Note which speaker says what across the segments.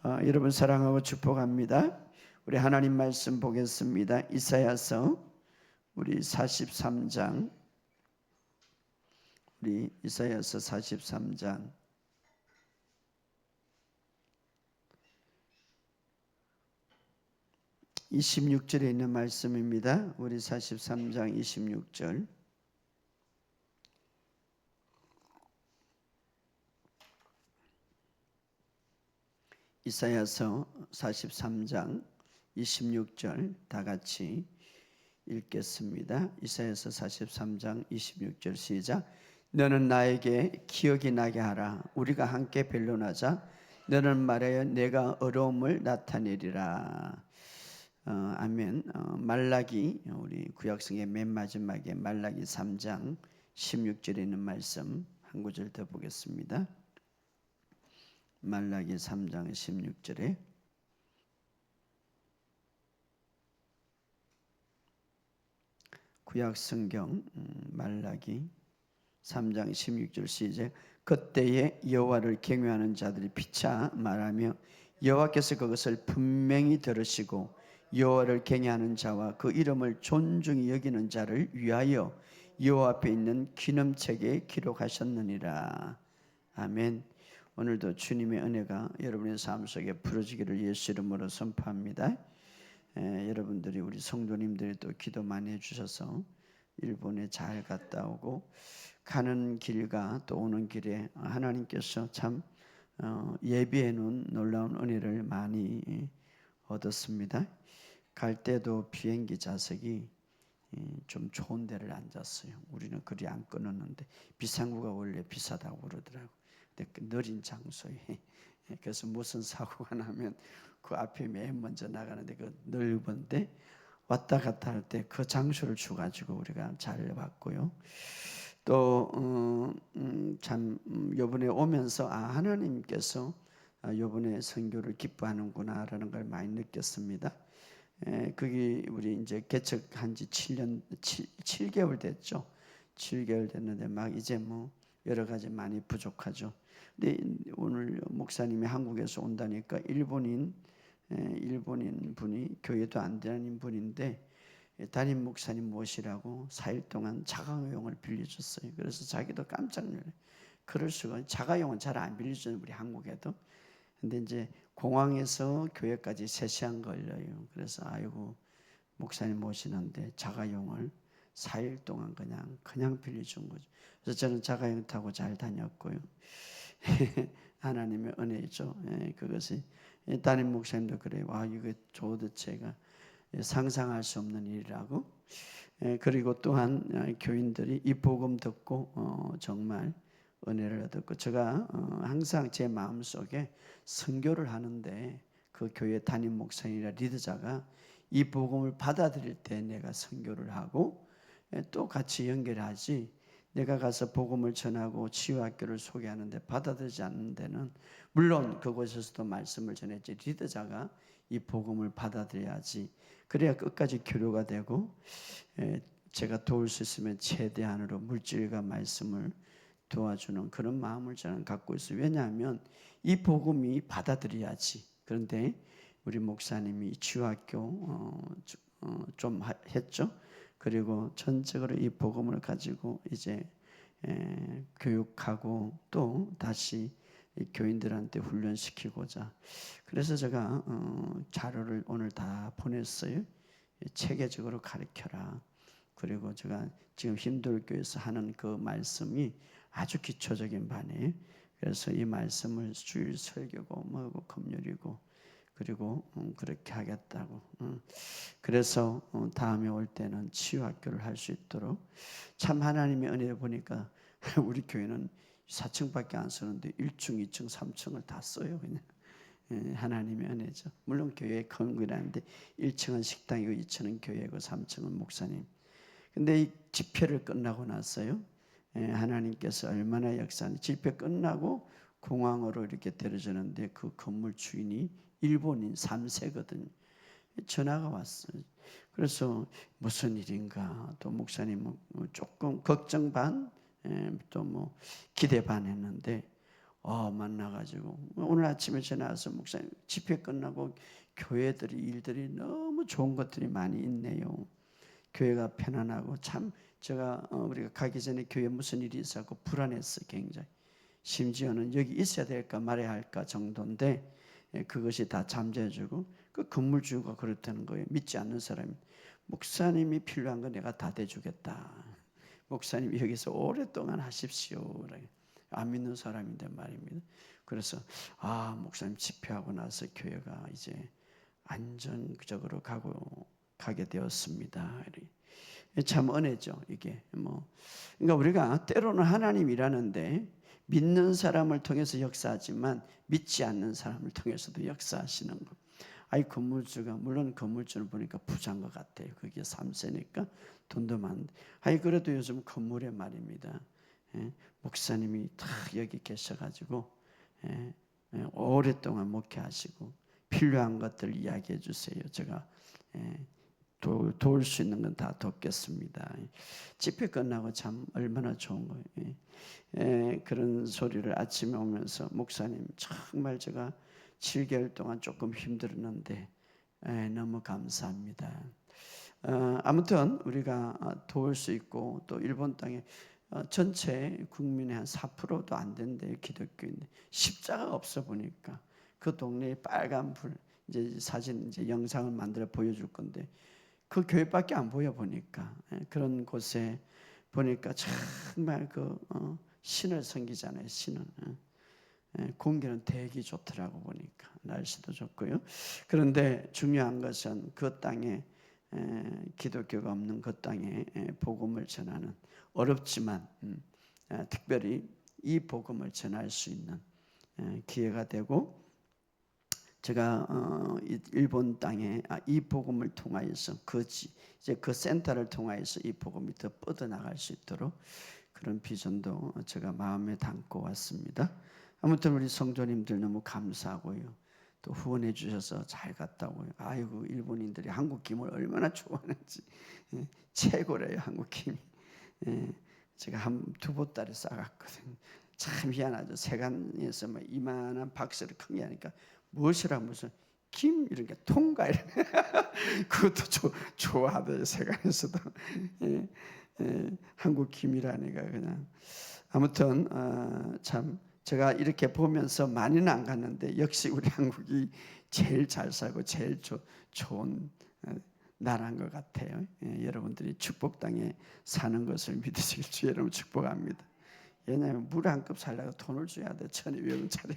Speaker 1: 여러분 사랑하고 축복합니다. 우리 하나님 말씀 보겠습니다. 이사야서 우리 43장, 우리 이사야서 43장 26절에 있는 말씀입니다. 우리 43장 26절. 이사야서 43장 26절 다 같이 읽겠습니다. 이사야서 43장 26절 시작. 너는 나에게 기억이 나게 하라. 우리가 함께 변론하자. 너는 말하여 내가 어려움을 나타내리라. 아멘. 말라기, 우리 구약성의 맨 마지막에 말라기 3장 16절에 있는 말씀 한 구절 더 보겠습니다. 말라기 3장 16절에 구약성경 말라기 3장 16절 시작. 그때에 여호와를 경외하는 자들이 피차 말하며 여호와께서 그것을 분명히 들으시고 여호와를 경외하는 자와 그 이름을 존중히 여기는 자를 위하여 여호와 앞에 있는 기념책에 기록하셨느니라. 아멘. 오늘도 주님의 은혜가 여러분의 삶 속에 부러지기를 예수 이름으로 선포합니다. 여러분들이 우리 성도님들이 또 기도 많이 해주셔서 일본에 잘 갔다 오고 가는 길과 또 오는 길에 하나님께서 참 예비해 놓은 놀라운 은혜를 많이 얻었습니다. 갈 때도 비행기 좌석이 좀 좋은 데를 앉았어요. 우리는 그리 안 끊었는데 비상구가 원래 비싸다고 그러더라고. 근데 그 느린 장소에 그래서 무슨 사고가 나면 그 앞에 맨 먼저 나가는데 그 넓은데 왔다 갔다 할 때 그 장소를 주가지고 우리가 잘 봤고요. 또 참 요번에 오면서 하나님께서 요번에 선교를 기뻐하는구나라는 걸 많이 느꼈습니다. 그게 우리 이제 개척한 지 7개월 됐죠. 7개월 됐는데 막 이제 뭐 여러 가지 많이 부족하죠. 근데 오늘 목사님이 한국에서 온다니까 일본인 분이 교회도 안 다니는 분인데 담임 목사님 모시라고 4일 동안 자가용을 빌려줬어요. 그래서 자기도 깜짝 놀라요. 그럴 수가, 자가용은 잘 안 빌려주는 우리 한국에도. 근데 이제 공항에서 교회까지 3시간 걸려요. 그래서 아이고 목사님 모시는데 자가용을 4일 동안 그냥 빌려준 거죠. 그래서 저는 자가용 타고 잘 다녔고요. 하나님의 은혜죠. 그것이 담임 목사님도 그래요. 이거 도대체가 상상할 수 없는 일이라고. 그리고 또한 교인들이 이 복음 듣고 정말 은혜를 얻었고, 제가 항상 제 마음속에 선교를 하는데 그 교회 담임 목사님이나 리더자가 이 복음을 받아들일 때 내가 선교를 하고 또 같이 연결하지, 내가 가서 복음을 전하고 치유학교를 소개하는데 받아들이지 않는 데는, 물론 그곳에서도 말씀을 전했지, 리더자가 이 복음을 받아들여야지, 그래야 끝까지 교류가 되고 제가 도울 수 있으면 최대한으로 물질과 말씀을 도와주는 그런 마음을 저는 갖고 있어요. 왜냐하면 이 복음이 받아들여야지. 그런데 우리 목사님이 치유학교 좀 했죠. 그리고 전적으로 이 복음을 가지고 이제 교육하고 또 다시 교인들한테 훈련시키고자, 그래서 제가 자료를 오늘 다 보냈어요. 체계적으로 가르쳐라. 그리고 제가 지금 힘들교에서 하는 그 말씀이 아주 기초적인 반이에요. 그래서 이 말씀을 주일 설교고 뭐고 금요일이고 그리고 그렇게 하겠다고. 그래서 다음에 올 때는 치유학교를 할 수 있도록, 참 하나님의 은혜를 보니까 우리 교회는 4층밖에 안 쓰는데 1층, 2층, 3층을 다 써요. 그냥 하나님의 은혜죠. 물론 교회 큰 거라는데 1층은 식당이고 2층은 교회고 3층은 목사님. 근데 이 집회를 끝나고 났어요. 하나님께서 얼마나 역사하는지, 집회 끝나고 공항으로 이렇게 데려주는데 그 건물 주인이 일본인 3세거든요. 전화가 왔어요. 그래서 무슨 일인가, 또 목사님은 조금 걱정 반, 또 뭐 기대 반 했는데 만나가지고 오늘 아침에 전화 와서 목사님 집회 끝나고 교회들이 일들이 너무 좋은 것들이 많이 있네요. 교회가 편안하고 참 제가 우리가 가기 전에 교회 무슨 일이 있었고 불안했어 굉장히. 심지어는 여기 있어야 될까 말아야 할까 정도인데 그것이 다 잠재워주고 그 건물주가 그렇다는 거예요. 믿지 않는 사람이 목사님이 필요한 거 내가 다 대주겠다. 목사님이 여기서 오랫동안 하십시오. 안 믿는 사람인데 말입니다. 그래서 목사님 집회하고 나서 교회가 이제 안정적으로 가게 되었습니다. 참 은혜죠 이게. 그러니까 우리가 때로는 하나님 일하는데 믿는 사람을 통해서 역사하지만 믿지 않는 사람을 통해서도 역사하시는 거. 건물주가 물론 건물주는 보니까 부자인 것 같아요. 그게 3세니까 돈도 많은데 그래도 요즘 건물에 말입니다. 목사님이 다 여기 계셔가지고 오랫동안 목회하시고 필요한 것들 이야기해 주세요. 제가 도울 수 있는 건 다 돕겠습니다. 집회 끝나고 참 얼마나 좋은 거예요. 그런 소리를 아침에 오면서 목사님 정말 제가 7개월 동안 조금 힘들었는데 너무 감사합니다. 아무튼 우리가 도울 수 있고 또 일본 땅에 전체 국민의 한 4%도 안 된대요. 기독교인데 십자가 없어 보니까 그 동네에 빨간 불 이제 사진 이제 영상을 만들어 보여줄 건데 그 교회밖에 안 보여 보니까 그런 곳에 보니까 정말 신을 섬기잖아요. 신은 공기는 되게 좋더라고 보니까 날씨도 좋고요. 그런데 중요한 것은 그 땅에 기독교가 없는 그 땅에 복음을 전하는 어렵지만 특별히 이 복음을 전할 수 있는 기회가 되고 제가 일본 땅에 이 복음을 통하여서 이제 그 센터를 통하여서 이 복음이 더 뻗어나갈 수 있도록 그런 비전도 제가 마음에 담고 왔습니다. 아무튼 우리 성도님들 너무 감사하고요. 또 후원해 주셔서 잘 갔다고요. 아이고 일본인들이 한국 김을 얼마나 좋아하는지 최고래요 한국 김이. 제가 한 두 보따리 싸갔거든요. 참 희한하죠. 세간에서 막 이만한 박스를 크게 하니까 무엇이라 무슨 김 이런 게 통과 이런 그것도 좋아하대요 세간에서도. 한국 김이라니까 그냥. 아무튼 참 제가 이렇게 보면서 많이는 안 갔는데 역시 우리 한국이 제일 잘 살고 제일 좋은 나라인 것 같아요. 여러분들이 축복 땅에 사는 것을 믿으실 주 여러분 축복합니다. 왜냐하면 물 한 컵 살려고 돈을 줘야 돼. 1,200원짜리.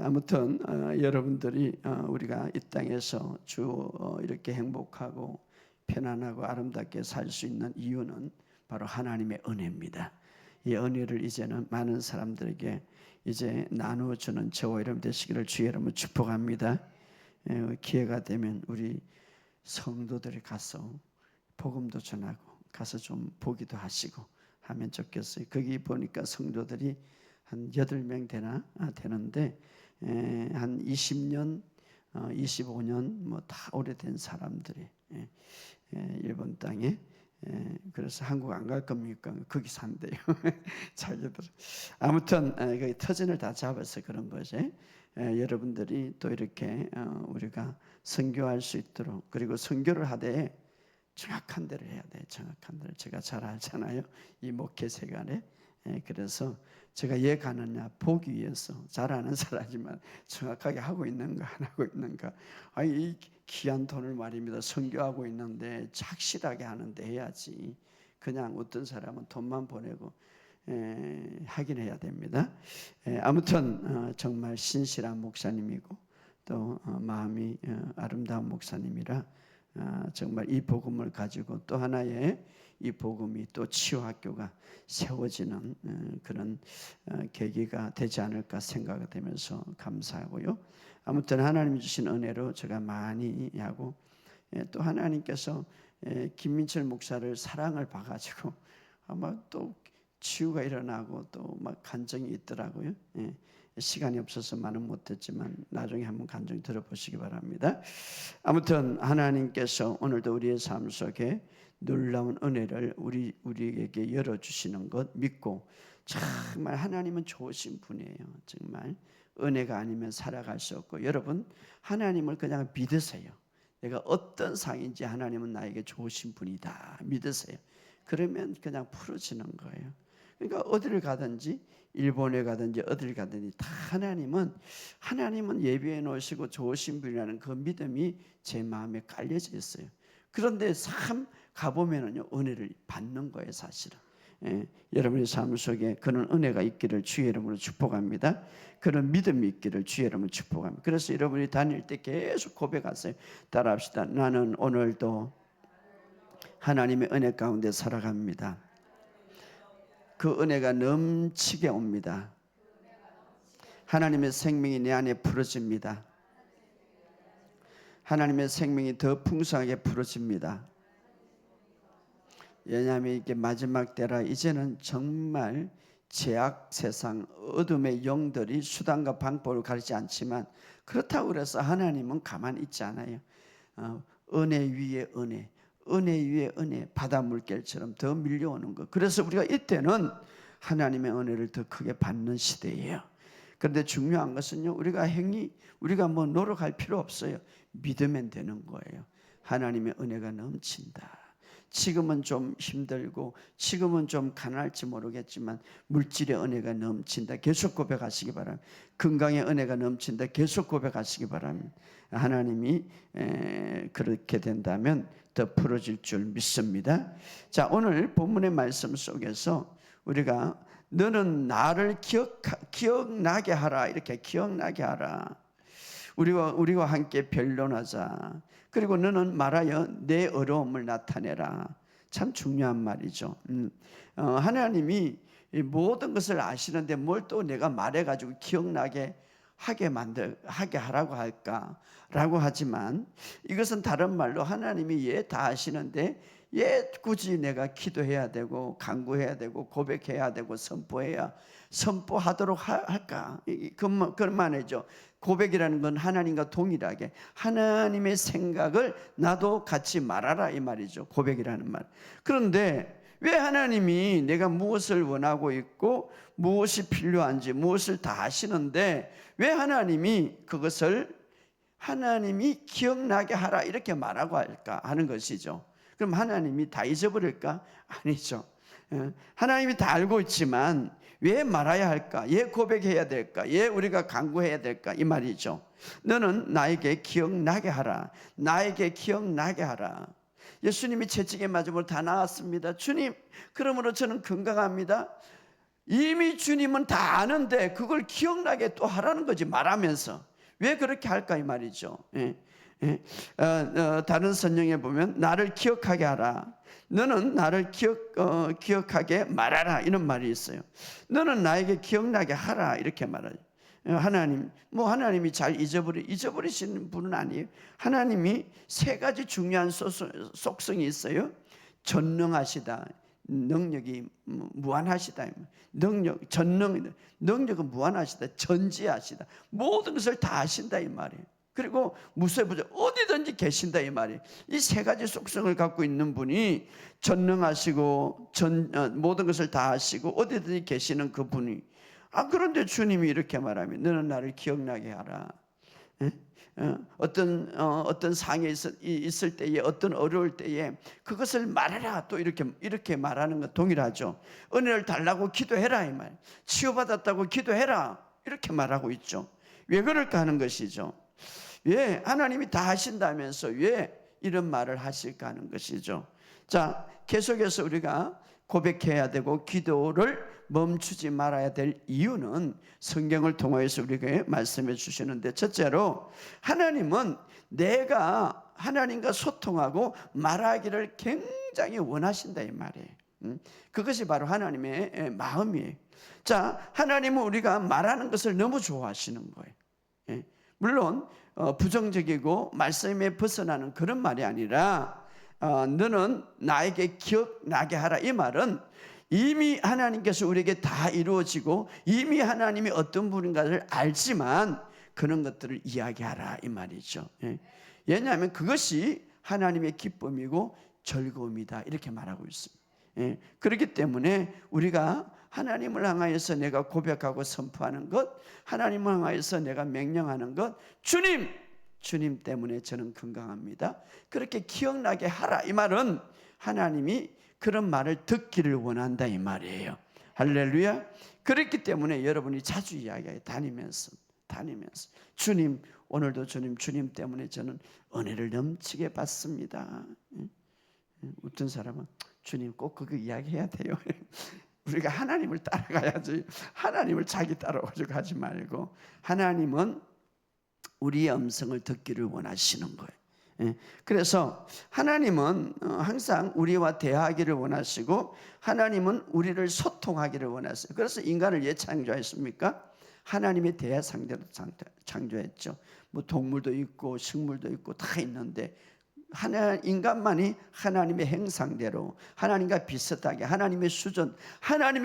Speaker 1: 아무튼 여러분들이 우리가 이 땅에서 이렇게 행복하고 편안하고 아름답게 살 수 있는 이유는 바로 하나님의 은혜입니다. 이 은혜를 이제는 많은 사람들에게 이제 나누어주는 저와 여러분 되시기를 주 여러분 축복합니다. 기회가 되면 우리 성도들이 가서 복음도 전하고 가서 좀 보기도 하시고 하면 좋겠어요. 거기 보니까 성도들이 한 8명 되는데 한 20년, 25년 뭐 다 오래된 사람들이 일본 땅에 그래서 한국 안 갈 겁니까? 거기 산대요. 자기들. 아무튼 터전을 다 잡아서 그런 거지. 여러분들이 또 이렇게 우리가 선교할 수 있도록 그리고 선교를 하되 정확한 대로 해야 돼. 정확한 대로. 제가 잘 알잖아요. 이 목회 세간에. 그래서 제가 왜 가느냐 보기 위해서 잘 아는 사람이지만 정확하게 하고 있는가 안 하고 있는가. 이 귀한 돈을 말입니다. 선교하고 있는데 착실하게 하는데 해야지. 그냥 어떤 사람은 돈만 보내고 하긴 해야 됩니다. 아무튼 정말 신실한 목사님이고 또 마음이 아름다운 목사님이라 정말 이 복음을 가지고 또 하나의 이 복음이 또 치유학교가 세워지는 그런 계기가 되지 않을까 생각이 되면서 감사하고요. 아무튼 하나님이 주신 은혜로 제가 많이 하고 또 하나님께서 김민철 목사를 사랑을 봐가지고 아마 또 치유가 일어나고 또 막 간증이 있더라고요. 시간이 없어서 말은 못했지만 나중에 한번 간증 들어보시기 바랍니다. 아무튼 하나님께서 오늘도 우리의 삶 속에 놀라운 은혜를 우리에게 열어주시는 것 믿고 정말 하나님은 좋으신 분이에요. 정말 은혜가 아니면 살아갈 수 없고, 여러분 하나님을 그냥 믿으세요. 내가 어떤 상인지 하나님은 나에게 좋으신 분이다 믿으세요. 그러면 그냥 풀어지는 거예요. 그러니까 어디를 가든지, 일본에 가든지 어디를 가든지 다 하나님은 예비해 놓으시고 좋으신 분이라는 그 믿음이 제 마음에 깔려져 있어요. 그런데 참 가보면은요, 은혜를 받는 거예요, 사실은. 여러분의 삶 속에 그런 은혜가 있기를 주의 이름으로 축복합니다. 그런 믿음이 있기를 주의 이름으로 축복합니다. 그래서 여러분이 다닐 때 계속 고백하세요. 따라합시다. 나는 오늘도 하나님의 은혜 가운데 살아갑니다. 그 은혜가 넘치게 옵니다. 하나님의 생명이 내 안에 풀어집니다. 하나님의 생명이 더 풍성하게 풀어집니다. 왜냐하면 이게 마지막 때라 이제는 정말 죄악 세상 어둠의 영들이 수단과 방법을 가리지 않지만, 그렇다고 해서 하나님은 가만히 있지 않아요. 은혜 위에 은혜, 은혜 위에 은혜, 바다 물결처럼 더 밀려오는 것. 그래서 우리가 이때는 하나님의 은혜를 더 크게 받는 시대예요. 그런데 중요한 것은요, 우리가 뭐 노력할 필요 없어요. 믿으면 되는 거예요. 하나님의 은혜가 넘친다. 지금은 좀 힘들고 지금은 좀 가난할지 모르겠지만 물질의 은혜가 넘친다. 계속 고백하시기 바랍니다. 건강의 은혜가 넘친다. 계속 고백하시기 바랍니다. 하나님이 그렇게 된다면 더 풀어질 줄 믿습니다. 자, 오늘 본문의 말씀 속에서 우리가 너는 나를 기억나게 하라, 이렇게 기억나게 하라. 우리와 함께 변론하자. 그리고 너는 말하여 내 어려움을 나타내라. 참 중요한 말이죠. 하나님이 모든 것을 아시는데 뭘 또 내가 말해가지고 기억나게 하게 하라고 할까라고 하지만, 이것은 다른 말로 하나님이 다 아시는데 굳이 내가 기도해야 되고 간구해야 되고 고백해야 되고 선포하도록 할까? 그런 말이죠. 고백이라는 건 하나님과 동일하게 하나님의 생각을 나도 같이 말하라, 이 말이죠. 고백이라는 말. 그런데 왜 하나님이 내가 무엇을 원하고 있고 무엇이 필요한지 무엇을 다 아시는데 왜 하나님이 그것을 하나님이 기억나게 하라 이렇게 말하고 할까 하는 것이죠. 그럼 하나님이 다 잊어버릴까? 아니죠. 하나님이 다 알고 있지만 왜 말해야 할까? 왜 고백해야 될까? 왜 우리가 간구해야 될까? 이 말이죠. 너는 나에게 기억나게 하라. 나에게 기억나게 하라. 예수님이 채찍에 맞음으로 다 나았습니다. 주님, 그러므로 저는 건강합니다. 이미 주님은 다 아는데 그걸 기억나게 또 하라는 거지, 말하면서. 왜 그렇게 할까 이 말이죠. 다른 성경에 보면 나를 기억하게 하라. 너는 나를 기억하게 말하라, 이런 말이 있어요. 너는 나에게 기억나게 하라, 이렇게 말하죠. 하나님이 잘 잊어버리시는 분은 아니에요. 하나님이 세 가지 중요한 속성이 있어요. 전능하시다, 능력이 무한하시다. 능력은 무한하시다, 전지하시다, 모든 것을 다 아신다 이 말이에요. 그리고 무쇠부자, 어디든지 계신다 이 말이에요. 이 세 가지 속성을 갖고 있는 분이 전능하시고 모든 것을 다 아시고 어디든지 계시는 그분이, 그런데 주님이 이렇게 말하면 너는 나를 기억나게 하라. 어떤 상에 있을 때에, 어떤 어려울 때에 그것을 말해라, 또 이렇게 말하는 것 동일하죠. 은혜를 달라고 기도해라 이 말, 치유받았다고 기도해라, 이렇게 말하고 있죠. 왜 그럴까 하는 것이죠. 왜 하나님이 다 하신다면서 왜 이런 말을 하실까 하는 것이죠. 자, 계속해서 우리가 고백해야 되고 기도를 멈추지 말아야 될 이유는 성경을 통해서 우리에게 말씀해 주시는데, 첫째로 하나님은 내가 하나님과 소통하고 말하기를 굉장히 원하신다 이 말이에요. 그것이 바로 하나님의 마음이에요. 자, 하나님은 우리가 말하는 것을 너무 좋아하시는 거예요. 물론 부정적이고 말씀에 벗어나는 그런 말이 아니라 너는 나에게 기억나게 하라, 이 말은 이미 하나님께서 우리에게 다 이루어지고 이미 하나님이 어떤 분인가를 알지만 그런 것들을 이야기하라 이 말이죠. 왜냐하면 그것이 하나님의 기쁨이고 즐거움이다, 이렇게 말하고 있습니다. 그렇기 때문에 우리가 하나님을 향하여서 내가 고백하고 선포하는 것, 하나님을 향하여서 내가 명령하는 것, 주님 때문에 저는 건강합니다, 그렇게 기억나게 하라, 이 말은 하나님이 그런 말을 듣기를 원한다 이 말이에요. 할렐루야. 그렇기 때문에 여러분이 자주 이야기해요. 다니면서 주님, 오늘도 주님 때문에 저는 은혜를 넘치게 받습니다. 어떤 사람은 주님 꼭 그거 이야기해야 돼요. 우리가 하나님을 따라가야지, 하나님을 자기 따라오려고 하지 말고, 하나님은 우리의 음성을 듣기를 원하시는 거예요. 그래서 하나님은 항상 우리와 대화하기를 원하시고, 하나님은 우리를 소통하기를 원하세요. 그래서 인간을 왜 창조했습니까? 하나님의 대화 상대로 창조했죠. 뭐 동물도 있고 식물도 있고 다 있는데, 인간만이 하나님의 형상대로 하나님과 비슷하게 하나님의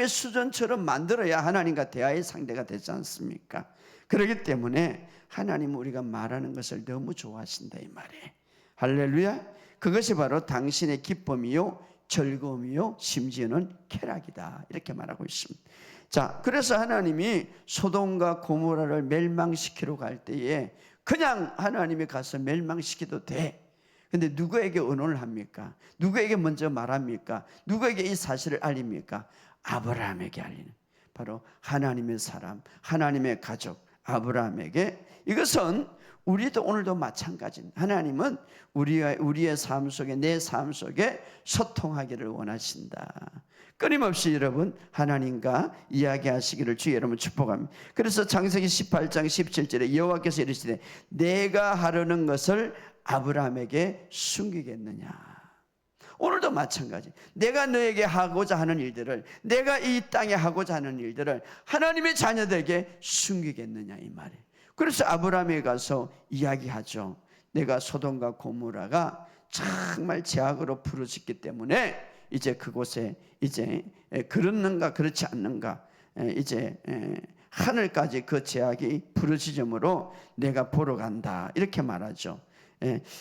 Speaker 1: 수준처럼 만들어야 하나님과 대화의 상대가 되지 않습니까? 그렇기 때문에 하나님은 우리가 말하는 것을 너무 좋아하신다 이 말이에요. 할렐루야. 그것이 바로 당신의 기쁨이요 즐거움이요 심지어는 쾌락이다, 이렇게 말하고 있습니다. 자, 그래서 하나님이 소돔과 고모라를 멸망시키러 갈 때에 그냥 하나님이 가서 멸망시켜도 돼. 근데 누구에게 언어를 합니까? 누구에게 먼저 말합니까? 누구에게 이 사실을 알립니까? 아브라함에게 알리는, 바로 하나님의 사람, 하나님의 가족 아브라함에게. 이것은 우리도 오늘도 마찬가지입니다. 하나님은 우리의 삶 속에, 내 삶 속에 소통하기를 원하신다. 끊임없이 여러분 하나님과 이야기하시기를 주 여러분 축복합니다. 그래서 창세기 18장 17절에 여호와께서 이르시되 내가 하려는 것을 아브라함에게 숨기겠느냐. 오늘도 마찬가지. 내가 너에게 하고자 하는 일들을, 내가 이 땅에 하고자 하는 일들을 하나님의 자녀들에게 숨기겠느냐 이 말이에요. 그래서 아브라함에 가서 이야기하죠. 내가 소돔과 고모라가 정말 죄악으로 부르짖기 때문에 이제 그곳에 이제 그렇는가 그렇지 않는가, 이제 하늘까지 그 죄악이 부르짖음으로 내가 보러 간다, 이렇게 말하죠.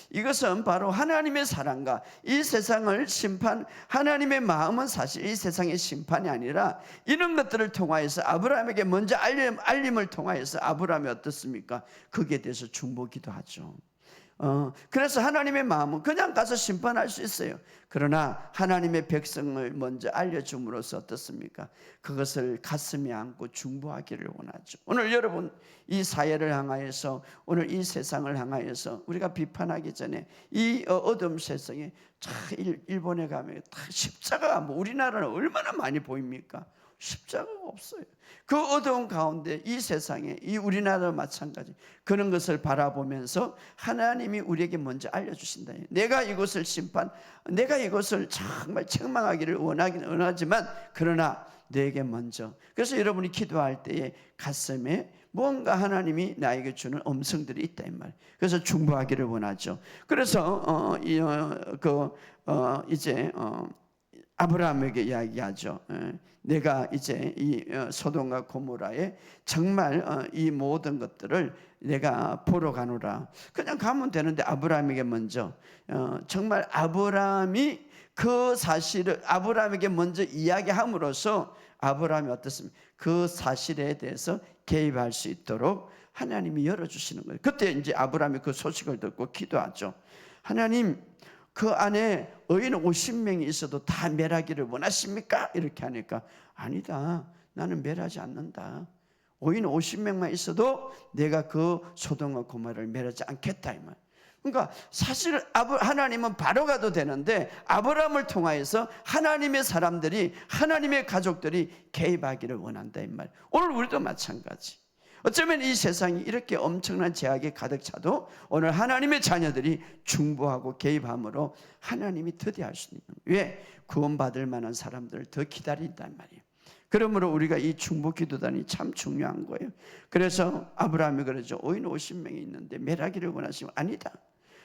Speaker 1: 이것은 바로 하나님의 사랑과 이 세상을 하나님의 마음은 사실 이 세상의 심판이 아니라 이런 것들을 통하여서 아브라함에게 먼저 알림을 통하여서 아브라함이 어떻습니까? 거기에 대해서 중보기도 하죠. 그래서 하나님의 마음은 그냥 가서 심판할 수 있어요. 그러나 하나님의 백성을 먼저 알려줌으로써 어떻습니까? 그것을 가슴에 안고 중보하기를 원하죠. 오늘 여러분 이 사회를 향하여서, 오늘 이 세상을 향하여서 우리가 비판하기 전에 이 어둠 세상에, 일본에 가면 다 십자가가, 뭐 우리나라는 얼마나 많이 보입니까? 십자가가 없어요. 그 어두운 가운데 이 세상에, 이 우리나라도 마찬가지, 그런 것을 바라보면서 하나님이 우리에게 먼저 알려주신다. 내가 이것을 내가 이것을 정말 책망하기를 원하지만 그러나 너에게 먼저. 그래서 여러분이 기도할 때에 가슴에 뭔가 하나님이 나에게 주는 음성들이 있다 이 말. 그래서 중보하기를 원하죠. 그래서 이제 아브라함에게 이야기하죠. 내가 이제 이 소돔과 고모라에 정말 이 모든 것들을 내가 보러 가노라. 그냥 가면 되는데 아브라함에게 먼저 정말 아브라함이 그 사실을 아브라함에게 먼저 이야기함으로써 아브라함이 어떻습니까? 그 사실에 대해서 개입할 수 있도록 하나님이 열어주시는 거예요. 그때 이제 아브라함이 그 소식을 듣고 기도하죠. 하나님, 그 안에 의인 50명이 있어도 다 멸하기를 원하십니까? 이렇게 하니까 아니다, 나는 멸하지 않는다. 의인 50명만 있어도 내가 그 소돔과 고모라를 멸하지 않겠다 이 말. 그러니까 사실 하나님은 바로 가도 되는데 아브라함을 통하여서 하나님의 사람들이, 하나님의 가족들이 개입하기를 원한다 이 말. 오늘 우리도 마찬가지. 어쩌면 이 세상이 이렇게 엄청난 죄악이 가득 차도 오늘 하나님의 자녀들이 중보하고 개입함으로 하나님이 더디할 수 있는 거예요. 왜? 구원받을 만한 사람들을 더 기다린단 말이에요. 그러므로 우리가 이 중보 기도단이 참 중요한 거예요. 그래서 아브라함이 그러죠. 의인 50명이 있는데 멸하기를 원하시면 아니다.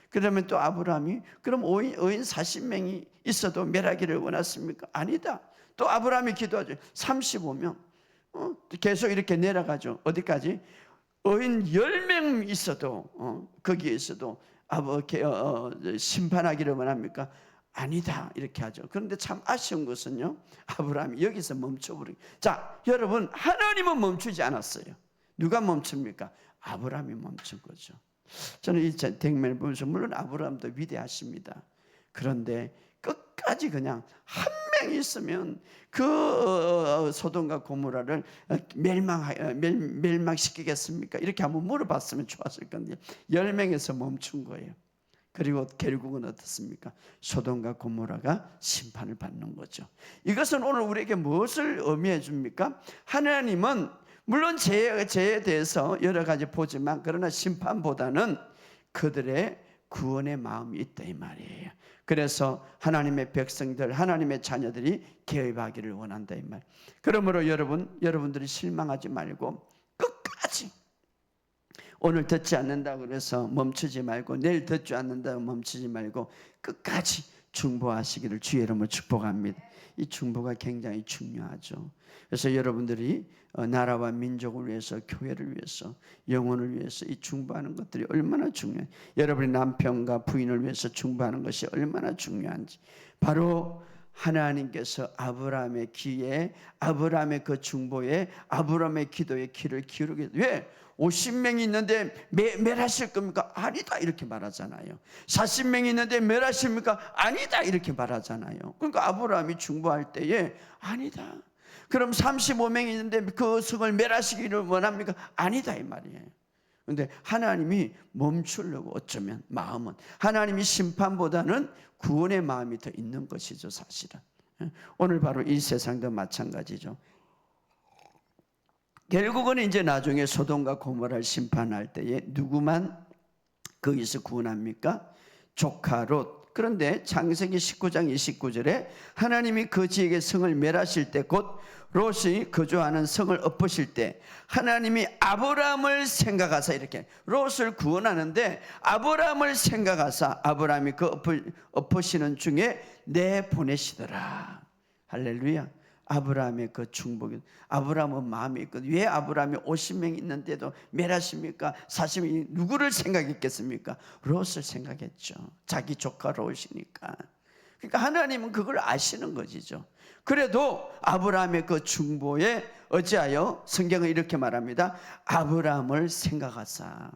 Speaker 1: 그러면 또 아브라함이 그럼 의인 40명이 있어도 멸하기를 원하십니까? 아니다. 또 아브라함이 기도하죠. 35명. 계속 이렇게 내려가죠. 어디까지? 의인 10명 있어도 거기에 있어도 심판하기를 원합니까? 아니다 이렇게 하죠. 그런데 참 아쉬운 것은요, 아브라함이 여기서 멈춰버린. 자, 여러분, 하나님은 멈추지 않았어요. 누가 멈춥니까? 아브라함이 멈춘 거죠. 저는 이 댕멜 보면서 물론 아브라함도 위대하십니다. 그런데 끝까지 그냥 한 명 있으면 그 소돔과 고모라를 멸망시키겠습니까? 이렇게 한번 물어봤으면 좋았을 건데 10명에서 멈춘 거예요. 그리고 결국은 어떻습니까? 소돔과 고모라가 심판을 받는 거죠. 이것은 오늘 우리에게 무엇을 의미해 줍니까? 하나님은 물론 죄에 대해서 여러 가지 보지만 그러나 심판보다는 그들의 구원의 마음이 있다 이 말이에요. 그래서 하나님의 백성들, 하나님의 자녀들이 개입하기를 원한다 이 말. 그러므로 여러분들이 실망하지 말고 끝까지, 오늘 듣지 않는다고 그래서 멈추지 말고, 내일 듣지 않는다고 멈추지 말고 끝까지 중보하시기를 주의 이름으로 축복합니다. 이 중보가 굉장히 중요하죠. 그래서 여러분들이 나라와 민족을 위해서, 교회를 위해서, 영혼을 위해서 이 중보하는 것들이 얼마나 중요해요. 여러분이 남편과 부인을 위해서 중보하는 것이 얼마나 중요한지, 바로 하나님께서 아브라함의 기에, 아브라함의 그 중보에, 아브라함의 기도에 귀를 기울이게. 왜? 50명이 있는데 멸하실 겁니까? 아니다 이렇게 말하잖아요. 40명이 있는데 멸하십니까? 아니다 이렇게 말하잖아요. 그러니까 아브라함이 중보할 때에 아니다. 그럼 35명이 있는데 그 성을 멸하시기를 원합니까? 아니다 이 말이에요. 그런데 하나님이 멈추려고 어쩌면 마음은, 하나님이 심판보다는 구원의 마음이 더 있는 것이죠 사실은. 오늘 바로 이 세상도 마찬가지죠. 결국은 이제 나중에 소돔과 고모라를 심판할 때에 누구만 거기서 구원합니까? 조카 롯. 그런데 창세기 19장 29절에 하나님이 그 지역의 성을 멸하실 때, 곧 롯이 거주하는 성을 엎으실 때 하나님이 아브라함을 생각하사, 이렇게 롯을 구원하는데 아브라함을 생각하사 아브라함이 그 엎으시는 중에 내보내시더라. 할렐루야. 아브라함의 그 중복이, 아브라함은 마음이 있거든. 왜 아브라함이 50명 있는데도 멸하십니까? 40명이 누구를 생각했겠습니까? 롯을 생각했죠. 자기 조카 롯이니까. 그러니까 하나님은 그걸 아시는 것이죠. 그래도 아브라함의 그 중보에 어찌하여 성경은 이렇게 말합니다. 아브라함을 생각하사.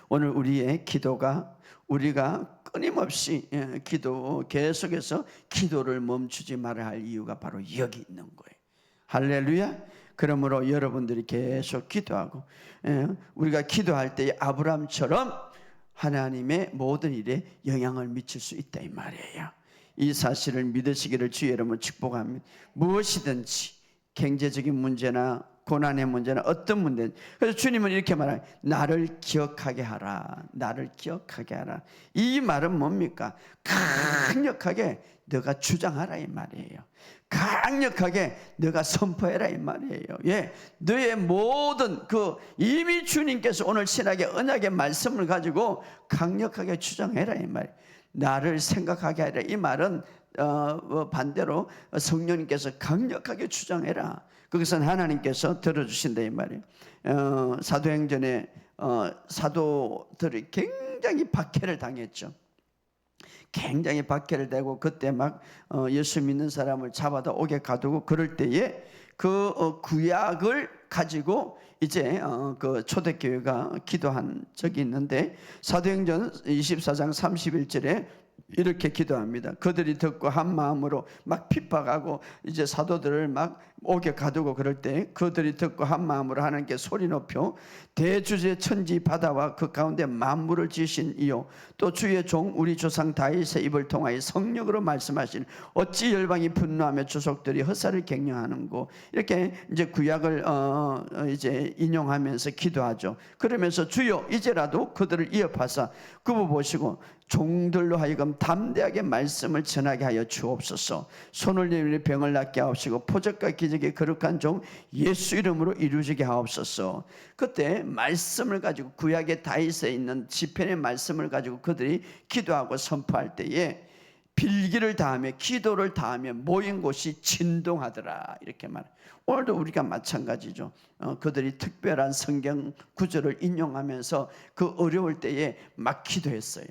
Speaker 1: 오늘 우리의 기도가, 우리가 끊임없이 계속해서 기도를 멈추지 말아야 할 이유가 바로 여기 있는 거예요. 할렐루야. 그러므로 여러분들이 계속 기도하고, 우리가 기도할 때 아브라함처럼 하나님의 모든 일에 영향을 미칠 수 있다 이 말이에요. 이 사실을 믿으시기를 주의 이름으로 축복합니다. 무엇이든지 경제적인 문제나 고난의 문제나 어떤 문제, 그래서 주님은 이렇게 말해요. 나를 기억하게 하라. 나를 기억하게 하라. 이 말은 뭡니까? 강력하게 너가 주장하라 이 말이에요. 강력하게 너가 선포해라 이 말이에요. 예, 너의 모든 이미 주님께서 오늘 신학의 언약의 말씀을 가지고 강력하게 주장해라 이 말이에요. 나를 생각하게 하라. 이 말은 반대로 성령님께서 강력하게 주장해라. 그것은 하나님께서 들어주신다 이 말이에요. 사도행전에 사도들이 굉장히 박해를 당했죠. 굉장히 박해를 대고 그때 막 예수 믿는 사람을 잡아다 옥에 가두고 그럴 때에 그 구약을 가지고 이제 그 초대교회가 기도한 적이 있는데, 사도행전 24장 31절에 이렇게 기도합니다. 그들이 듣고 한 마음으로 막 핍박하고 이제 사도들을 막 옥에 가두고 그럴 때 그들이 듣고 한 마음으로 하나님께 소리 높여 대주제 천지 바다와 그 가운데 만물을 지으신 이요 또 주의 종 우리 조상 다윗의 입을 통하여 성령으로 말씀하신 어찌 열방이 분노하며 주속들이 헛살을 갱령하는고, 이렇게 이제 구약을 이제 인용하면서 기도하죠. 그러면서 주여 이제라도 그들을 이어파사 굽어 보시고 종들로 하여금 담대하게 말씀을 전하게 하여 주옵소서. 손을 내밀어 병을 낫게 하옵시고 표적과 기적의 거룩한 종 예수 이름으로 이루어지게 하옵소서. 그때 말씀을 가지고 구약의 다윗에 있는 시편의 말씀을 가지고 그들이 기도하고 선포할 때에 빌기를 다하며 기도를 다하며 모인 곳이 진동하더라 이렇게 말해요. 오늘도 우리가 마찬가지죠. 그들이 특별한 성경 구절을 인용하면서 그 어려울 때에 막 기도했어요.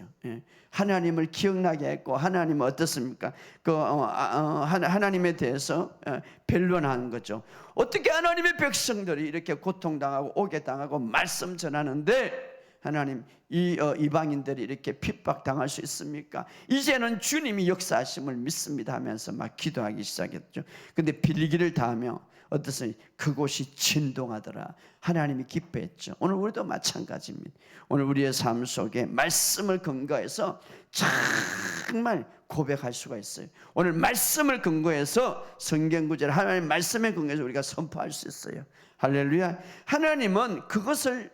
Speaker 1: 하나님을 기억나게 했고, 하나님은 어떻습니까? 하나님에 대해서 변론하는 거죠. 어떻게 하나님의 백성들이 이렇게 고통당하고 오게 당하고 말씀 전하는데 하나님 이방인들이 이렇게 핍박당할 수 있습니까? 이제는 주님이 역사하심을 믿습니다 하면서 막 기도하기 시작했죠. 근데 빌기를 다하며 어떻습니까? 그곳이 진동하더라. 하나님이 기뻐했죠. 오늘 우리도 마찬가지입니다. 오늘 우리의 삶 속에 말씀을 근거해서 정말 고백할 수가 있어요. 오늘 말씀을 근거해서 성경 구절 하나님 말씀에 근거해서 우리가 선포할 수 있어요. 할렐루야. 하나님은 그것을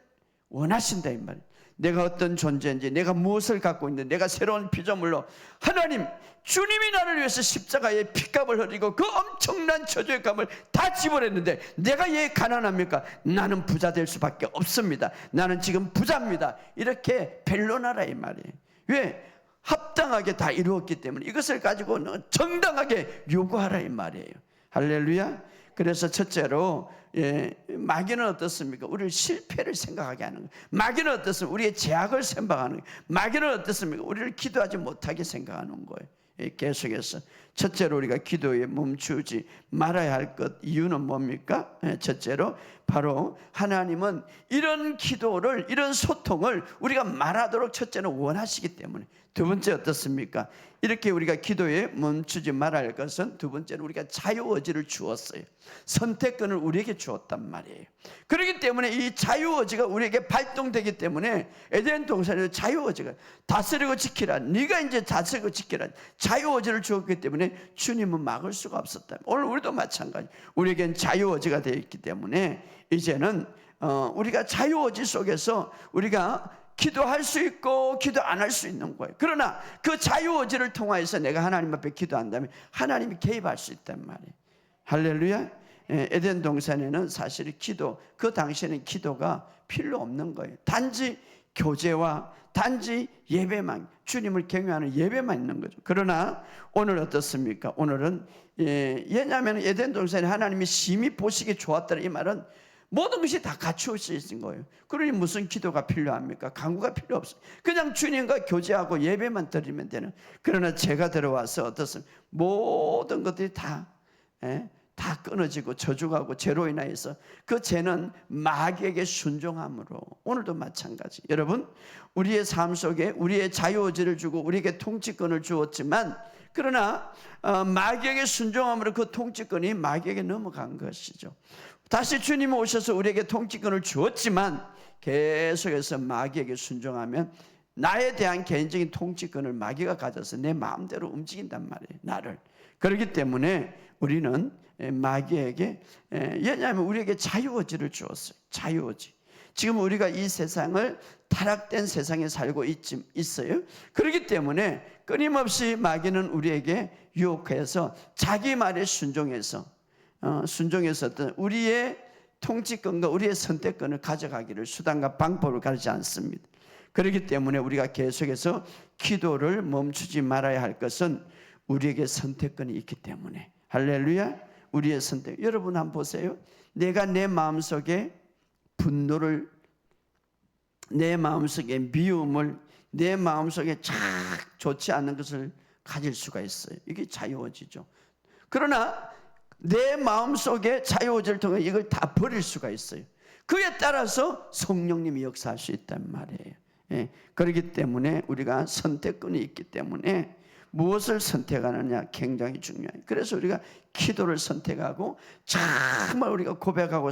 Speaker 1: 원하신다 이 말이에요. 내가 어떤 존재인지, 내가 무엇을 갖고 있는데, 내가 새로운 피조물로 하나님 주님이 나를 위해서 십자가에 피값을 흘리고 그 엄청난 저주의 값을 다 지불했는데 내가 왜 가난합니까? 나는 부자 될 수밖에 없습니다. 나는 지금 부자입니다. 이렇게 변론하라 이 말이에요. 왜? 합당하게 다 이루었기 때문에 이것을 가지고 정당하게 요구하라 이 말이에요. 할렐루야. 그래서 첫째로 마귀는 어떻습니까? 우리를 실패를 생각하게 하는 거예요. 마귀는 어떻습니까? 우리의 제약을 생각하는 거예요. 마귀는 어떻습니까? 우리를 기도하지 못하게 생각하는 거예요. 계속해서 첫째로 우리가 기도에 멈추지 말아야 할 것 이유는 뭡니까? 첫째로 바로 하나님은 이런 기도를, 이런 소통을 우리가 말하도록 첫째는 원하시기 때문에. 두 번째 어떻습니까? 이렇게 우리가 기도에 멈추지 말아야 할 것은 두 번째는 우리가 자유의지를 주었어요. 선택권을 우리에게 주었단 말이에요. 그렇기 때문에 이 자유의지가 우리에게 발동되기 때문에 에덴 동산에서 자유의지가 다스리고 지키라, 네가 이제 다스리고 지키라, 자유의지를 주었기 때문에 주님은 막을 수가 없었다. 오늘 우리도 마찬가지. 우리에겐 자유의지가 되어 있기 때문에 이제는 우리가 자유의지 속에서 우리가 기도할 수 있고 기도 안 할 수 있는 거예요. 그러나 그 자유의지를 통하여서 내가 하나님 앞에 기도한다면 하나님이 개입할 수 있단 말이에요. 할렐루야. 에덴 동산에는 사실 기도, 그 당시에는 기도가 필요 없는 거예요. 단지 교제와 단지 예배만, 주님을 경외하는 예배만 있는 거죠. 그러나 오늘 어떻습니까? 오늘은 왜냐하면 에덴 동산에 하나님이 심히 보시기 좋았다는 이 말은 모든 것이 다 갖추어 있는 거예요. 그러니 무슨 기도가 필요합니까? 간구가 필요 없어요. 그냥 주님과 교제하고 예배만 드리면 되는. 그러나 제가 들어와서 어떻습니까? 모든 것들이 다 끊어지고 저주하고 죄로 인하여서 그 죄는 마귀에게 순종함으로. 오늘도 마찬가지. 여러분, 우리의 삶 속에 우리의 자유의지를 주고 우리에게 통치권을 주었지만, 그러나 마귀에게 순종함으로 그 통치권이 마귀에게 넘어간 것이죠. 다시 주님이 오셔서 우리에게 통치권을 주었지만 계속해서 마귀에게 순종하면 나에 대한 개인적인 통치권을 마귀가 가져서 내 마음대로 움직인단 말이에요. 나를. 그렇기 때문에 우리는 마귀에게, 왜냐하면 우리에게 자유의지를 주었어요. 자유의지. 지금 우리가 이 세상을 타락된 세상에 살고 있어요. 그렇기 때문에 끊임없이 마귀는 우리에게 유혹해서 자기 말에 순종해서 어떤 우리의 통치권과 우리의 선택권을 가져가기를 수단과 방법을 가르치지 않습니다. 그렇기 때문에 우리가 계속해서 기도를 멈추지 말아야 할 것은 우리에게 선택권이 있기 때문에. 할렐루야. 우리의 선택. 여러분 한번 보세요. 내가 내 마음속에 분노를, 내 마음속에 미움을, 내 마음속에 좋지 않은 것을 가질 수가 있어요. 이게 자유의지죠. 그러나 내 마음속에 자유의지를 통해 이걸 다 버릴 수가 있어요. 그에 따라서 성령님이 역사할 수 있단 말이에요. 그렇기 때문에 우리가 선택권이 있기 때문에 무엇을 선택하느냐 굉장히 중요해요. 그래서 우리가 기도를 선택하고 정말 우리가 고백하고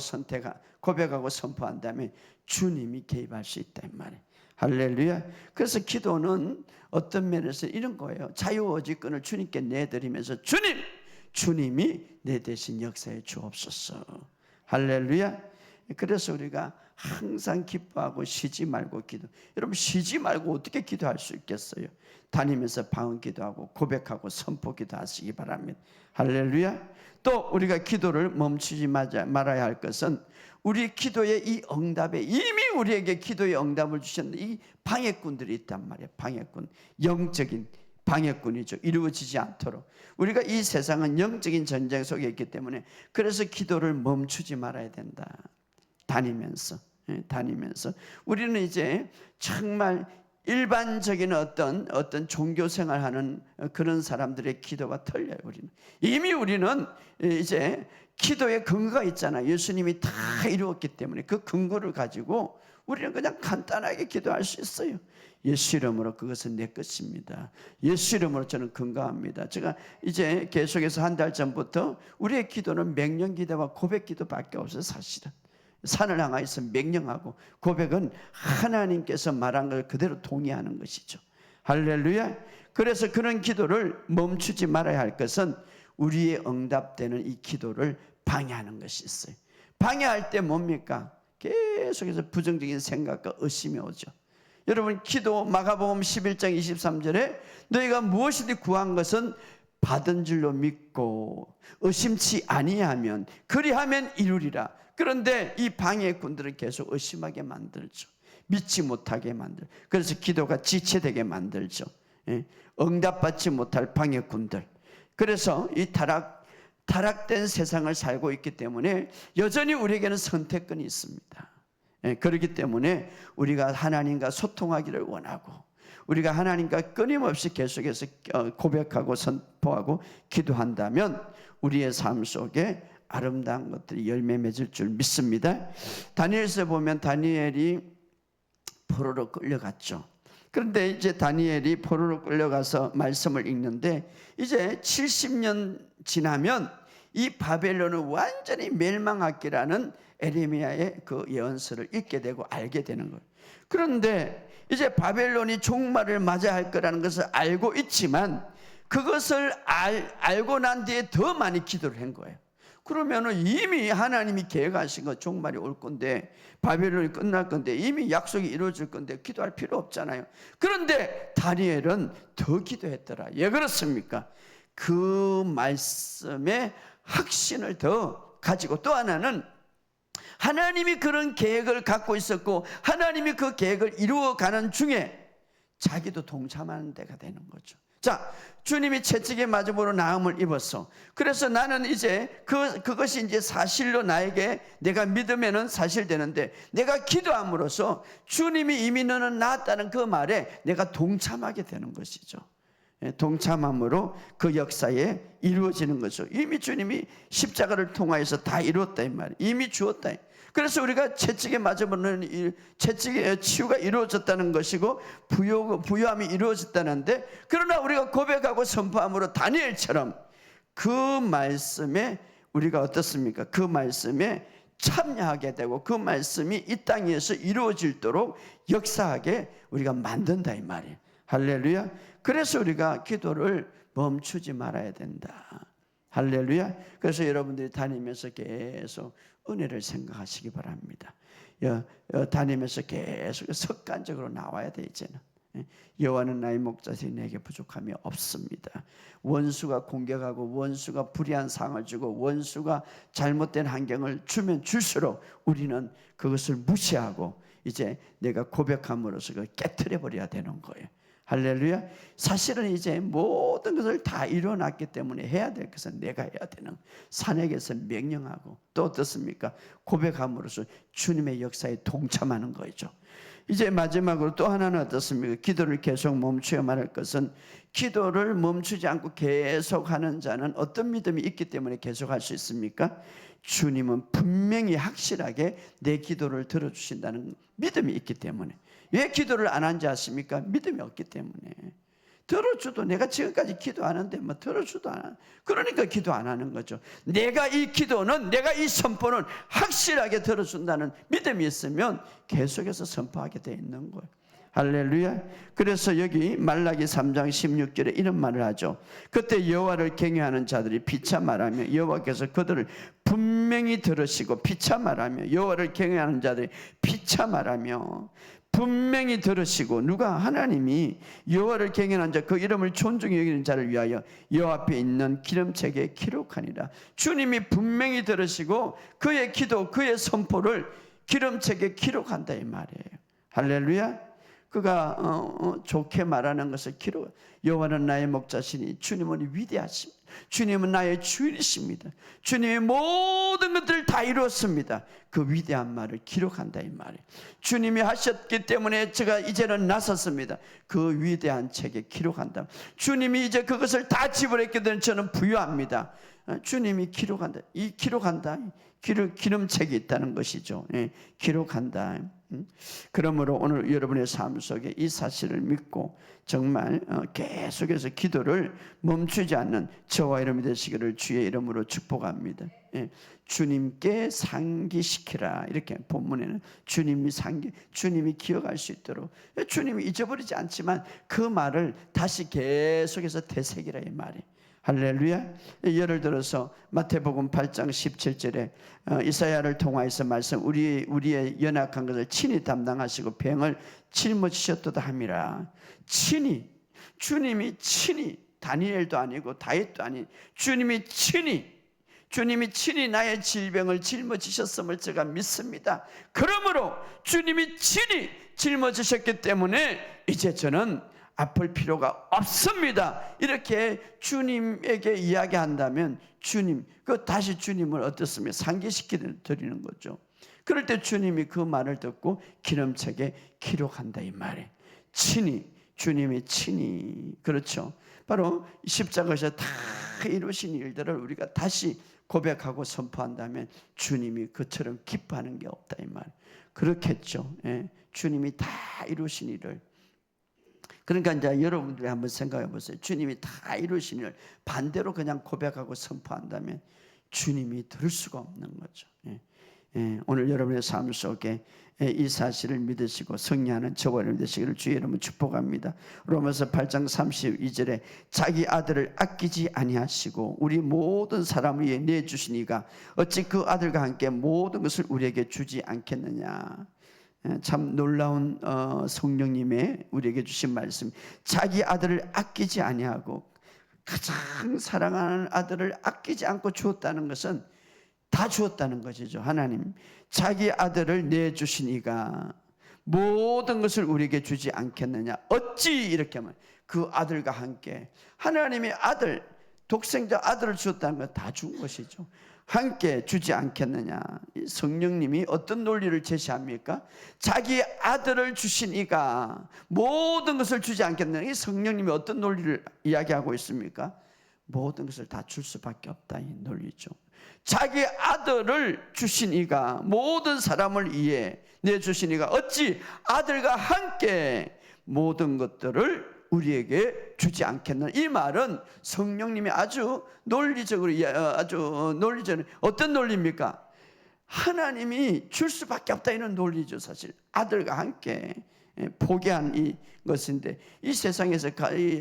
Speaker 1: 선포한다면 주님이 개입할 수 있다 이 말이에요. 할렐루야. 그래서 기도는 어떤 면에서 이런 거예요. 자유의지권을 주님께 내드리면서 주님이 내 대신 역사해 주옵소서. 할렐루야. 그래서 우리가 항상 기뻐하고 쉬지 말고 기도. 여러분 쉬지 말고 어떻게 기도할 수 있겠어요? 다니면서 방언 기도하고 고백하고 선포 기도하시기 바랍니다. 할렐루야. 또 우리가 기도를 멈추지 말아야 할 것은 우리 기도의 이 응답에, 이미 우리에게 기도의 응답을 주셨는데 이 방해꾼들이 있단 말이에요. 방해꾼, 영적인 방해꾼이죠. 이루어지지 않도록. 우리가 이 세상은 영적인 전쟁 속에 있기 때문에 그래서 기도를 멈추지 말아야 된다. 다니면서 우리는 이제 정말 일반적인 어떤 종교 생활하는 그런 사람들의 기도가 틀려요. 우리는 이제 기도의 근거가 있잖아요. 예수님이 다 이루었기 때문에 그 근거를 가지고 우리는 그냥 간단하게 기도할 수 있어요. 예수 이름으로 그것은 내 것입니다. 예수 이름으로 저는 건강합니다. 제가 이제 계속해서 한 달 전부터 우리의 기도는 명령 기도와 고백 기도밖에 없어요. 사실은 산을 향하여서 명령하고 고백은 하나님께서 말한 걸 그대로 동의하는 것이죠. 할렐루야. 그래서 그런 기도를 멈추지 말아야 할 것은 우리의 응답되는 이 기도를 방해하는 것이 있어요. 방해할 때 뭡니까? 계속해서 부정적인 생각과 의심이 오죠. 여러분 기도 마가복음 11장 23절에 너희가 무엇이든 구한 것은 받은 줄로 믿고 의심치 아니하면 그리하면 이루리라. 그런데 이 방해꾼들은 계속 의심하게 만들죠. 믿지 못하게 만들죠. 그래서 기도가 지체되게 만들죠. 응답받지 못할 방해꾼들. 그래서 이 타락된 세상을 살고 있기 때문에 여전히 우리에게는 선택권이 있습니다. 그렇기 때문에 우리가 하나님과 소통하기를 원하고 우리가 하나님과 끊임없이 계속해서 고백하고 선포하고 기도한다면 우리의 삶 속에 아름다운 것들이 열매 맺을 줄 믿습니다. 다니엘서 보면 다니엘이 포로로 끌려갔죠. 그런데 이제 다니엘이 포로로 끌려가서 말씀을 읽는데 이제 70년 지나면 이 바벨론은 완전히 멸망하기라는 에레미야의 그 예언서를 읽게 되고 알게 되는 거예요. 그런데 이제 바벨론이 종말을 맞아야 할 거라는 것을 알고 있지만 그것을 알고 난 뒤에 더 많이 기도를 한 거예요. 그러면은 이미 하나님이 계획하신 거 종말이 올 건데 바벨론이 끝날 건데 이미 약속이 이루어질 건데 기도할 필요 없잖아요. 그런데 다니엘은 더 기도했더라. 왜 그렇습니까? 그 말씀에 확신을 더 가지고 또 하나는 하나님이 그런 계획을 갖고 있었고 하나님이 그 계획을 이루어가는 중에 자기도 동참하는 데가 되는 거죠. 자, 주님이 채찍에 맞음으로 나음을 입었어. 그래서 나는 이제 그것이 이제 사실로 나에게 내가 믿으면은 사실되는데 내가 기도함으로써 주님이 이미 너는 나았다는 그 말에 내가 동참하게 되는 것이죠. 동참함으로 그 역사에 이루어지는 거죠. 이미 주님이 십자가를 통하여서 다 이루었다 이 말이에요. 이미 주었다. 그래서 우리가 채찍에 맞으면 채찍의 치유가 이루어졌다는 것이고 부요함이 이루어졌다는데 그러나 우리가 고백하고 선포함으로 다니엘처럼 그 말씀에 우리가 어떻습니까? 그 말씀에 참여하게 되고 그 말씀이 이 땅에서 이루어질도록 역사하게 우리가 만든다 이 말이에요. 할렐루야. 그래서 우리가 기도를 멈추지 말아야 된다. 할렐루야. 그래서 여러분들이 다니면서 계속 은혜를 생각하시기 바랍니다. 다니면서 계속 습관적으로 나와야 돼. 이제는 여호와는 나의 목자시니 내게 부족함이 없습니다. 원수가 공격하고 원수가 불의한 상을 주고 원수가 잘못된 환경을 주면 줄수록 우리는 그것을 무시하고 이제 내가 고백함으로써 그걸 깨트려 버려야 되는 거예요. 할렐루야. 사실은 이제 모든 것을 다 이뤄놨기 때문에 해야 될 것은 내가 해야 되는 산에게서 명령하고 또 어떻습니까? 고백함으로써 주님의 역사에 동참하는 거죠. 이제 마지막으로 또 하나는 어떻습니까? 기도를 계속 멈춰야 말할 것은 기도를 멈추지 않고 계속하는 자는 어떤 믿음이 있기 때문에 계속할 수 있습니까? 주님은 분명히 확실하게 내 기도를 들어주신다는 믿음이 있기 때문에. 왜 기도를 안 한지 아십니까? 믿음이 없기 때문에. 들어줘도 내가 지금까지 기도하는데 뭐 들어줘도 안 하는, 그러니까 기도 안 하는 거죠. 내가 이 기도는, 내가 이 선포는 확실하게 들어준다는 믿음이 있으면 계속해서 선포하게 돼 있는 거예요. 할렐루야. 그래서 여기 말라기 3장 16절에 이런 말을 하죠. 그때 여호와를 경외하는 자들이 피차 말하며 여호와께서 그들을 분명히 들으시고, 피차 말하며 여호와를 경외하는 자들이 피차 말하며 분명히 들으시고, 누가? 하나님이 여호와를 경외하는 자, 그 이름을 존중히 여기는 자를 위하여 여호와 앞에 있는 기름책에 기록하니라. 주님이 분명히 들으시고 그의 기도, 그의 선포를 기름책에 기록한다 이 말이에요. 할렐루야. 그가 좋게 말하는 것을 기록. 여호와는 나의 목자시니 주님은 위대하십니다. 주님은 나의 주인이십니다. 주님의 모든 것들을 다 이루었습니다. 그 위대한 말을 기록한다 이 말이에요. 주님이 하셨기 때문에 제가 이제는 나섰습니다. 그 위대한 책에 기록한다. 주님이 이제 그것을 다 지불했기 때문에 저는 부유합니다. 주님이 기록한다. 이 기록한다. 기름책이 있다는 것이죠. 기록한다. 그러므로 오늘 여러분의 삶 속에 이 사실을 믿고 정말 계속해서 기도를 멈추지 않는 저와 여러분이 되시기를 주의 이름으로 축복합니다. 주님께 상기시키라. 이렇게 본문에는 주님이 기억할 수 있도록, 주님이 잊어버리지 않지만 그 말을 다시 계속해서 되새기라 이 말이. 할렐루야. 예를 들어서 마태복음 8장 17절에 이사야를 통하여서 말씀, 우리의 연약한 것을 친히 담당하시고 병을 짊어지셨도다 함이라. 주님이 친히, 다니엘도 아니고 다윗도 아닌 주님이 친히 나의 질병을 짊어지셨음을 제가 믿습니다. 그러므로 주님이 친히 짊어지셨기 때문에 이제 저는 아플 필요가 없습니다. 이렇게 주님에게 이야기한다면 다시 주님을 어떻습니까? 상기시키는 거죠. 그럴 때 주님이 그 말을 듣고 기름책에 기록한다 이 말이에요. 주님이 친히, 그렇죠. 바로 십자가에서 다 이루신 일들을 우리가 다시 고백하고 선포한다면 주님이 그처럼 기뻐하는 게 없다 이 말이에요. 그렇겠죠. 주님이 다 이루신 일을. 그러니까 이제 여러분들이 한번 생각해 보세요. 주님이 다 이루신 일 반대로 그냥 고백하고 선포한다면 주님이 들을 수가 없는 거죠. 오늘 여러분의 삶 속에 이 사실을 믿으시고 승리하는 저와 여러분 되시기를 주의 이름으로 축복합니다. 로마서 8장 32절에 자기 아들을 아끼지 아니하시고 우리 모든 사람을 위해 내주시니가 어찌 그 아들과 함께 모든 것을 우리에게 주지 않겠느냐. 참 놀라운 성령님의 우리에게 주신 말씀. 자기 아들을 아끼지 아니하고 가장 사랑하는 아들을 아끼지 않고 주었다는 것은 다 주었다는 것이죠. 하나님 자기 아들을 내주시니가 모든 것을 우리에게 주지 않겠느냐. 어찌 이렇게 하면 그 아들과 함께 하나님의 아들, 독생자 아들을 주었다는 것 다 준 것이죠. 함께 주지 않겠느냐. 성령님이 어떤 논리를 제시합니까? 자기 아들을 주신 이가 모든 것을 주지 않겠느냐. 이 성령님이 어떤 논리를 이야기하고 있습니까? 모든 것을 다 줄 수밖에 없다 이 논리죠. 자기 아들을 주신 이가 모든 사람을 위해 내주신 이가 어찌 아들과 함께 모든 것들을 우리에게 주지 않겠느냐. 이 말은 성령님이 아주 논리적으로 어떤 논리입니까? 하나님이 줄 수밖에 없다 이런 논리죠. 사실 아들과 함께 포기한 이 것인데, 이 세상에서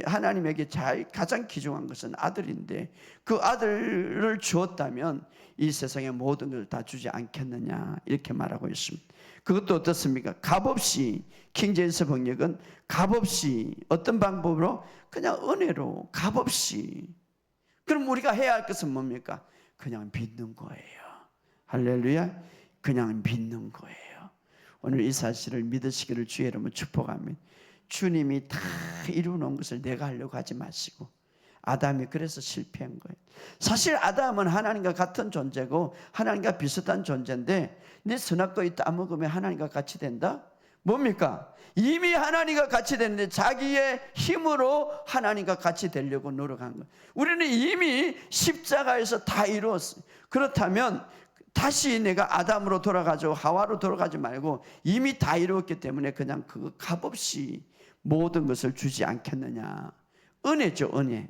Speaker 1: 하나님에게 가장 귀중한 것은 아들인데 그 아들을 주었다면 이 세상의 모든 걸 다 주지 않겠느냐 이렇게 말하고 있습니다. 그것도 어떻습니까? 값없이, 킹제임스 번역은 값없이, 어떤 방법으로? 그냥 은혜로 값없이. 그럼 우리가 해야 할 것은 뭡니까? 그냥 믿는 거예요. 할렐루야. 그냥 믿는 거예요. 오늘 이 사실을 믿으시기를 주의 이름으로 축복합니다. 주님이 다 이루어놓은 것을 내가 하려고 하지 마시고, 아담이 그래서 실패한 거예요. 사실 아담은 하나님과 같은 존재고 하나님과 비슷한 존재인데, 네 선악과에 따먹으면 하나님과 같이 된다? 뭡니까? 이미 하나님과 같이 됐는데 자기의 힘으로 하나님과 같이 되려고 노력한 거예요. 우리는 이미 십자가에서 다 이루었어요. 그렇다면 다시 내가 아담으로 돌아가죠, 하와로 돌아가지 말고 이미 다 이루었기 때문에 그냥 그거 값없이 모든 것을 주지 않겠느냐. 은혜죠, 은혜.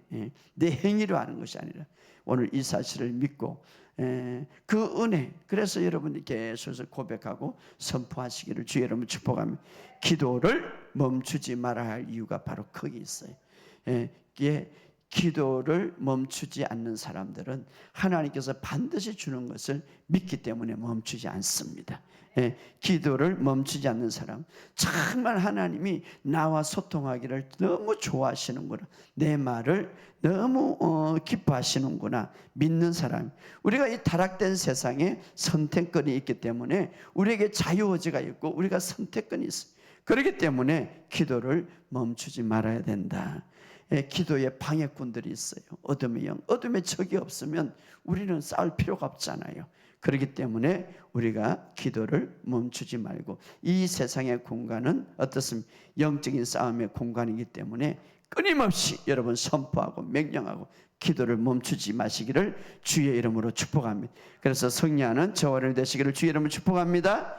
Speaker 1: 내 행위로 하는 것이 아니라 오늘 이 사실을 믿고 그 은혜, 그래서 여러분이 계속해서 고백하고 선포하시기를 주의 여러분 축복합니다. 기도를 멈추지 말아야 할 이유가 바로 거기 있어요. 기도를 멈추지 않는 사람들은 하나님께서 반드시 주는 것을 믿기 때문에 멈추지 않습니다. 기도를 멈추지 않는 사람, 정말 하나님이 나와 소통하기를 너무 좋아하시는구나, 내 말을 너무 기뻐하시는구나 믿는 사람. 우리가 이 타락된 세상에 선택권이 있기 때문에 우리에게 자유의지가 있고 우리가 선택권이 있어요. 그렇기 때문에 기도를 멈추지 말아야 된다. 기도에 방해꾼들이 있어요. 어둠의 영, 어둠의 적이 없으면 우리는 싸울 필요가 없잖아요. 그렇기 때문에 우리가 기도를 멈추지 말고, 이 세상의 공간은 어떻습니까? 영적인 싸움의 공간이기 때문에 끊임없이 여러분 선포하고 명령하고 기도를 멈추지 마시기를 주의 이름으로 축복합니다. 그래서 승리하는 저와 여러분 되시기를 주의 이름으로 축복합니다.